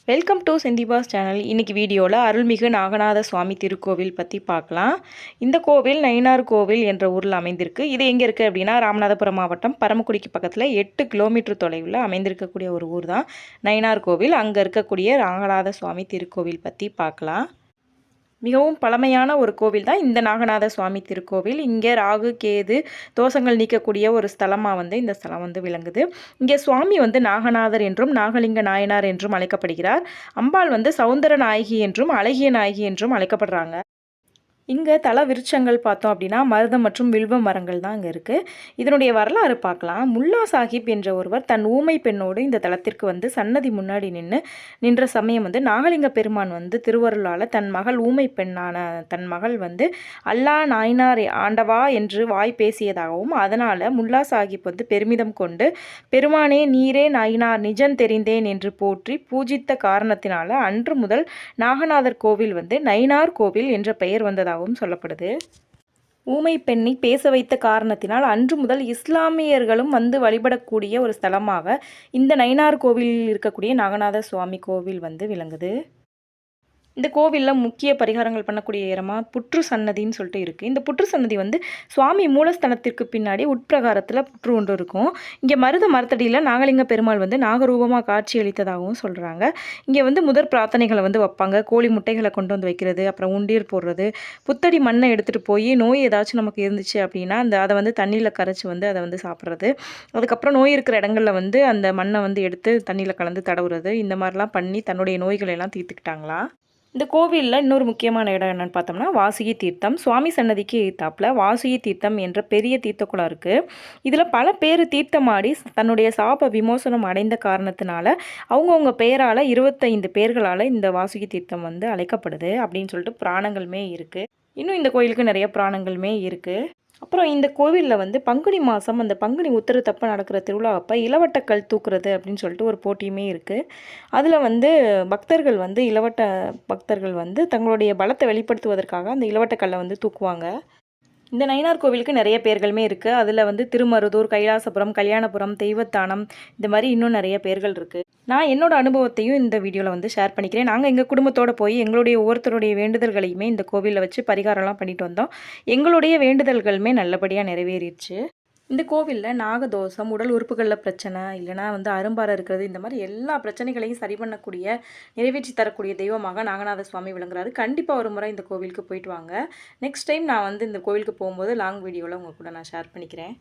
Welcome to செந்திபாஸ் channel. இன்றைக்கி வீடியோவில் அருள்மிகு நாகநாத சுவாமி திருக்கோவில் பற்றி பார்க்கலாம். இந்த கோவில் நயினார் கோவில் என்ற ஊரில் அமைந்திருக்கு. இது எங்கே இருக்குது அப்படின்னா ராமநாதபுரம் மாவட்டம் பரமக்குடிக்கு பக்கத்தில் 8 கிலோமீட்டர் தொலைவில் அமைந்திருக்கக்கூடிய ஒரு ஊர் தான் நயினார் கோவில். அங்கே இருக்கக்கூடிய நாகநாத சுவாமி திருக்கோவில் பற்றி பார்க்கலாம். மிகவும் பழமையான ஒரு கோவில் தான் இந்த நாகநாத சுவாமி திருக்கோவில். இங்கே ராகு கேது தோஷங்கள் நீக்கக்கூடிய ஒரு ஸ்தலமாக இந்த ஸ்தலம் விளங்குது. இங்கே சுவாமி நாகநாதர் என்றும் நாகலிங்க நாயனார் என்றும் அழைக்கப்படுகிறார். அம்பாள் சௌந்தர நாயகி என்றும் அழகிய நாயகி என்றும் அழைக்கப்படுறாங்க. இங்கே தல விருட்சங்கள் பார்த்தோம் அப்படின்னா மருதம் மற்றும் வில்வ மரங்கள் தான் இங்கே இருக்குது. இதனுடைய வரலாறு பார்க்கலாம். முல்லா சாஹிப் என்ற ஒருவர் தன் ஊமை பெண்ணோடு இந்த தலத்திற்கு சன்னதி முன்னாடி நின்ற சமயம் நாகலிங்க பெருமான் திருவருளால் தன் மகள் ஊமை பெண்ணான தன் மகள் அல்லா நாயனார் ஆண்டவா என்று வாய் பேசியதாகவும் அதனால் முல்லா சாஹிப் பெருமிதம் கொண்டு பெருமானே நீரே நாயனார் நிஜம் தெரிந்தேன் என்று போற்றி பூஜித்த காரணத்தினால அன்று முதல் நாகநாதர் கோவில் நயினார் கோவில் என்ற பெயர் வந்ததாகவும் சொல்லப்படுது. ஊமை பெண்ணை பேச வைத்த காரணத்தினால் அன்று முதல் இஸ்லாமியர்களும் வழிபடக்கூடிய ஒரு ஸ்தலமாக இந்த நயினார் கோவிலில் இருக்கக்கூடிய நாகநாத சுவாமி கோவில் விளங்குது. இந்த கோவிலில் முக்கிய பரிகாரங்கள் பண்ணக்கூடிய இடமாக புற்று சன்னதின்னு சொல்லிட்டு இருக்குது. இந்த புற்று சன்னதி சுவாமி மூலஸ்தனத்திற்கு பின்னாடி உட்பிரகாரத்தில் புற்று ஒன்று இருக்கும். இங்கே மருத மரத்தடியில் நாகலிங்க பெருமாள் நாகரூபமாக காட்சி அளித்ததாகவும் சொல்கிறாங்க. இங்கே முதற் பிரார்த்தனைகளை வைப்பாங்க. கோழி முட்டைகளை கொண்டு வைக்கிறது, அப்புறம் உண்டீர் போடுறது, புத்தடி மண்ணை எடுத்துகிட்டு போய் நோய் ஏதாச்சும் நமக்கு இருந்துச்சு அப்படின்னா அதை தண்ணியில் கரைச்சி அதை சாப்பிட்றது. அதுக்கப்புறம் நோய் இருக்கிற இடங்களில் அந்த மண்ணை எடுத்து தண்ணியில் கலந்து தடவுறது, இந்த மாதிரிலாம் பண்ணி தன்னுடைய நோய்களை எல்லாம் தீர்த்துக்கிட்டாங்களா. இந்த கோவிலில் இன்னொரு முக்கியமான இடம் என்னென்னு பார்த்தோம்னா வாசுகி தீர்த்தம். சுவாமி சன்னதிக்கு எதிர்த்தாப்புல வாசுகி தீர்த்தம் என்ற பெரிய தீர்த்தக்குளம் இருக்குது. இதில் பல பேர் தீர்த்தமாடி தன்னுடைய சாப விமோசனம் அடைந்த காரணத்தினால அவங்கவுங்க பெயரால் 25 பேர்களால் இந்த வாசுகி தீர்த்தம் அழைக்கப்படுது அப்படின்னு சொல்லிட்டு புராணங்களுமே இருக்குது. இன்னும் இந்த கோயிலுக்கு நிறைய புராணங்களுமே இருக்குது. அப்புறம் இந்த கோவிலில் பங்குனி மாதம் அந்த பங்குனி உத்திர தப்ப நடக்கிற திருவிழா அப்போ இளவட்டக்கல் தூக்குறது அப்படின்னு சொல்லிட்டு ஒரு போட்டியுமே இருக்குது. அதில் பக்தர்கள் இளவட்ட பக்தர்கள் தங்களுடைய பலத்தை வெளிப்படுத்துவதற்காக அந்த இளவட்டக்கல்லை தூக்குவாங்க. இந்த நயினார் கோவிலுக்கு நிறைய பேர்களுமே இருக்குது. அதில் திருமருதூர், கைலாசபுரம், கல்யாணபுரம், தெய்வத்தானம், இந்த மாதிரி இன்னும் நிறைய பேர்கள் இருக்குது. நான் என்னோட அனுபவத்தையும் இந்த வீடியோவில் ஷேர் பண்ணிக்கிறேன். நாங்கள் எங்கள் குடும்பத்தோடு போய் எங்களுடைய ஒவ்வொருத்தருடைய வேண்டுதல்களையுமே இந்த கோவிலில் வச்சு பரிகாரம்லாம் பண்ணிட்டு வந்தோம். எங்களுடைய வேண்டுதல்களுமே நல்லபடியாக நிறைவேறிடுச்சு. இந்த கோவிலில் நாகதோஷம், உடல் உறுப்புகளில் பிரச்சனை, இல்லைனா அரும்பாறை இருக்கிறது, இந்த மாதிரி எல்லா பிரச்சனைகளையும் சரி பண்ணக்கூடிய நிறைவேற்றி தரக்கூடிய தெய்வமாக நாகநாத சுவாமி விளங்குறாரு. கண்டிப்பாக ஒரு முறை இந்த கோவிலுக்கு போயிட்டு வாங்க. நெக்ஸ்ட் டைம் நான் இந்த கோவிலுக்கு போகும்போது லாங் வீடியோவில் உங்கள் கூட நான் ஷேர் பண்ணிக்கிறேன்.